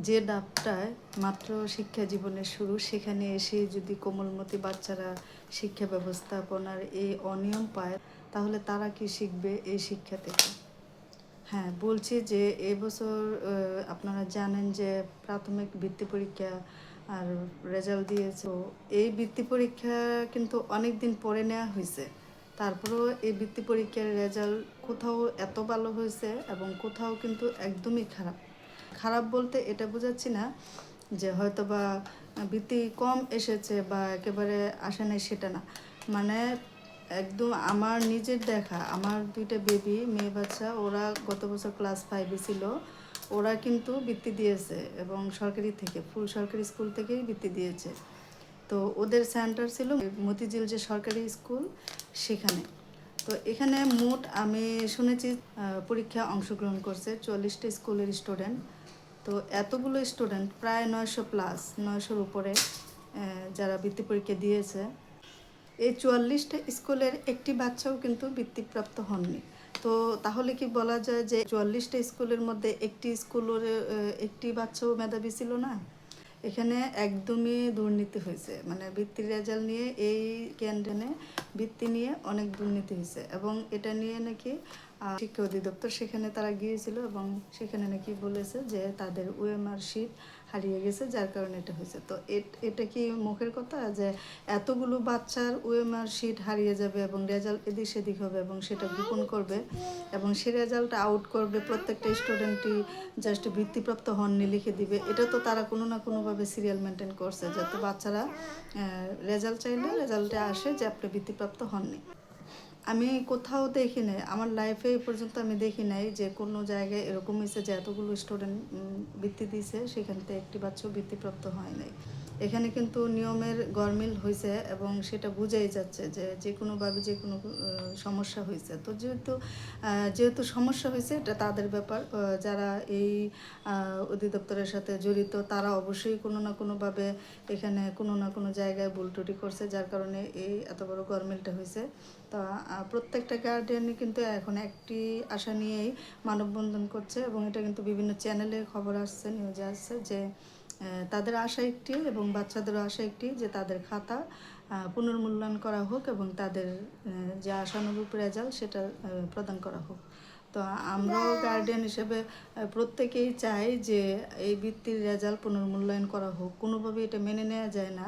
যে ডাবটায় মাত্র শিক্ষা জীবনের শুরু, সেখানে এসে যদি কোমলমতি বাচ্চারা শিক্ষা ব্যবস্থাপনার এই অনিয়ম পায়, তাহলে তারা কি শিখবে এই শিক্ষা থেকে? হ্যাঁ, বলছি যে এবছর আপনারা জানেন যে প্রাথমিক বৃত্তি পরীক্ষা আর রেজাল্ট দিয়েছে। এই বৃত্তি পরীক্ষা কিন্তু অনেক দিন পরে নেওয়া হয়েছে। তারপরেও এই বৃত্তি পরীক্ষার রেজাল্ট কোথাও এত ভালো হয়েছে এবং কোথাও কিন্তু একদমই খারাপ। খারাপ বলতে এটা বোঝাচ্ছি না যে হয়তো বা বৃত্তি কম এসেছে বা একেবারে আসে নাই, সেটা না। মানে একদম আমার নিজের দেখা, আমার দুইটা বেবি মেয়ে বাচ্চা, ওরা গত বছর ক্লাস 5-এ ছিল। ওরা কিন্তু বৃত্তি দিয়েছে এবং সরকারি থেকে, ফুল সরকারি স্কুল থেকেই বৃত্তি দিয়েছে। তো ওদের সেন্টার ছিল মতিঝিল যে সরকারি স্কুল, সেখানে। তো এখানে মোট আমি শুনেছি পরীক্ষা অংশগ্রহণ করছে 44টা স্কুলের স্টুডেন্ট। তো এতগুলো স্টুডেন্ট, প্রায় 900+, 900-র উপরে যারা বৃত্তি পরীক্ষা দিয়েছে। এই 44টা স্কুলের একটি বাচ্চাও কিন্তু বৃত্তিপ্রাপ্ত হননি। তো তাহলে কি বলা যায় যে 44টা স্কুলের মধ্যে একটি স্কুলের একটি বাচ্চাও মেধাবী ছিল না? এখানে একদমই দুর্নীতি হয়েছে। মানে বৃত্তির রেজাল্ট নিয়ে এই কেন্দ্রে বৃত্তি নিয়ে অনেক দুর্নীতি হয়েছে এবং এটা নিয়ে নাকি শিক্ষা অধিদপ্তর সেখানে তারা গিয়েছিল এবং সেখানে নাকি বলেছে যে তাদের ওএমআর শিট হারিয়ে গেছে, যার কারণে এটা হয়েছে। তো এটা কি মুখের কথা যে এতগুলো বাচ্চার ওএমআর শিট হারিয়ে যাবে এবং রেজাল্ট এদিক সেদিক হবে এবং সেটা গোপন করবে এবং সে রেজাল্ট আউট করবে, প্রত্যেকটা স্টুডেন্টই জাস্ট বৃত্তিপ্রাপ্ত হননি লিখে দিবে? এটা তো তারা কোনো না কোনোভাবে সিরিয়াল মেনটেন করছে, যাতে বাচ্চারা রেজাল্ট চাইলে রেজাল্টে আসে যে আপনি বৃত্তিপ্রাপ্ত হননি। আমি কোথাও দেখি নাই, আমার লাইফে এই পর্যন্ত আমি দেখি নাই যে কোনো জায়গায় এরকম হয়েছে যে এতগুলো স্টুডেন্ট বৃত্তি দিয়েছে, সেখান থেকে একটি বাচ্চাও বৃত্তিপ্রাপ্ত হয় নাই। এখানে কিন্তু নিয়মের গরমিল হয়েছে এবং সেটা বোঝাই যাচ্ছে যে যে কোনোভাবে যে কোনো সমস্যা হয়েছে। তো যেহেতু সমস্যা হয়েছে, এটা তাদের ব্যাপার। যারা এই অধিদপ্তরের সাথে জড়িত, তারা অবশ্যই কোনো না কোনোভাবে এখানে কোনো না কোনো জায়গায় ভুল ত্রুটি করছে, যার কারণে এই এত বড় গরমিলটা হয়েছে। তা প্রত্যেকটা গার্ডিয়ানই কিন্তু এখন একটি আশা নিয়েই মানববন্ধন করছে এবং এটা কিন্তু বিভিন্ন চ্যানেলে খবর আসছে, নিউজে আসছে যে তাদের আশা একটি এবং বাচ্চাদেরও আশা একটি যে তাদের খাতা পুনর্মূল্যায়ন করা হোক এবং তাদের যে আশানুরূপ রেজাল্ট সেটা প্রদান করা হোক। তো আমরাও গার্ডিয়ান হিসেবে প্রত্যেকেই চাই যে এই বৃত্তির রেজাল্ট পুনর্মূল্যায়ন করা হোক। কোনোভাবেই এটা মেনে নেওয়া যায় না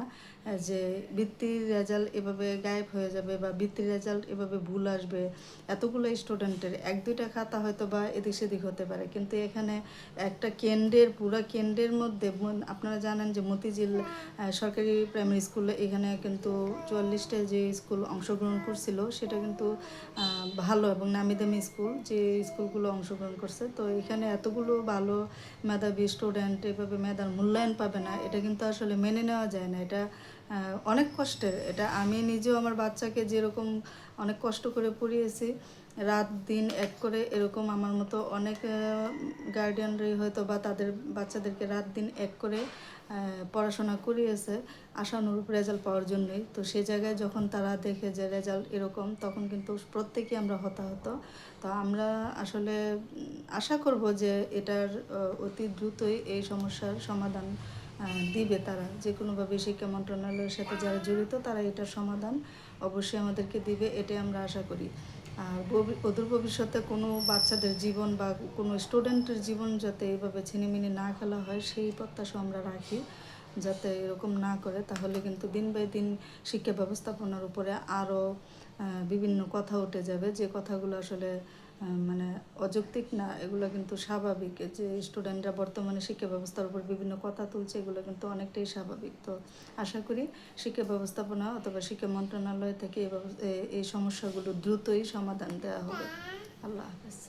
যে বৃত্তির রেজাল্ট এভাবে গায়েব হয়ে যাবে বা বৃত্তির রেজাল্ট এভাবে ভুল আসবে। এতগুলো স্টুডেন্টের 1-2টা খাতা হয়তো বা এদিক সেদিক হতে পারে, কিন্তু এখানে একটা কেন্দ্রের, পুরো কেন্দ্রের মধ্যে আপনারা জানেন যে মতিঝিল সরকারি প্রাইমারি স্কুলে এখানে কিন্তু 44টা যে স্কুল অংশগ্রহণ করছিল, সেটা কিন্তু ভালো এবং নামি দামি স্কুল, যে স্কুলগুলো অংশগ্রহণ করছে। তো এখানে এতগুলো ভালো মেধাবী স্টুডেন্ট এভাবে মেধার মূল্যায়ন পাবে না, এটা কিন্তু আসলে মেনে নেওয়া যায় না। এটা অনেক কষ্টের। এটা আমি নিজেও আমার বাচ্চাকে যেরকম অনেক কষ্ট করে পড়িয়েছি, রাত দিন এক করে, এরকম আমার মতো অনেক গার্ডিয়ানরাই হয়তো বা তাদের বাচ্চাদেরকে রাত দিন এক করে পড়াশোনা করিয়েছে আশানুরূপ রেজাল্ট পাওয়ার জন্যই। তো সে জায়গায় যখন তারা দেখে যে রেজাল্ট এরকম, তখন কিন্তু প্রত্যেকেই আমরা হতাহত। তো আমরা আসলে আশা করব যে এটার অতি দ্রুতই এই সমস্যার সমাধান দিবে তারা। যে কোনোভাবে শিক্ষা মন্ত্রণালয়ের সাথে যারা জড়িত, তারা এটার সমাধান অবশ্যই আমাদেরকে দিবে, এটাই আমরা আশা করি। আর অদূর ভবিষ্যতে কোনো বাচ্চাদের জীবন বা কোনো স্টুডেন্টের জীবন যাতে এইভাবে ছিনিমিনি না খেলা হয়, সেই প্রত্যাশা আমরা রাখি, যাতে এরকম না করে। তাহলে কিন্তু দিন বাই দিন শিক্ষা ব্যবস্থাপনার উপরে আরও বিভিন্ন কথা উঠে যাবে, যে কথাগুলো আসলে মানে অযৌক্তিক না, এগুলো কিন্তু স্বাভাবিক। যে স্টুডেন্টরা বর্তমানে শিক্ষা ব্যবস্থার উপর বিভিন্ন কথা তুলছে, এগুলো কিন্তু অনেকটাই স্বাভাবিক। তো আশা করি শিক্ষা ব্যবস্থাপনা অথবা শিক্ষা মন্ত্রণালয় থেকে এই সমস্যাগুলো দ্রুতই সমাধান দেওয়া হবে। আল্লাহ হাফেজ।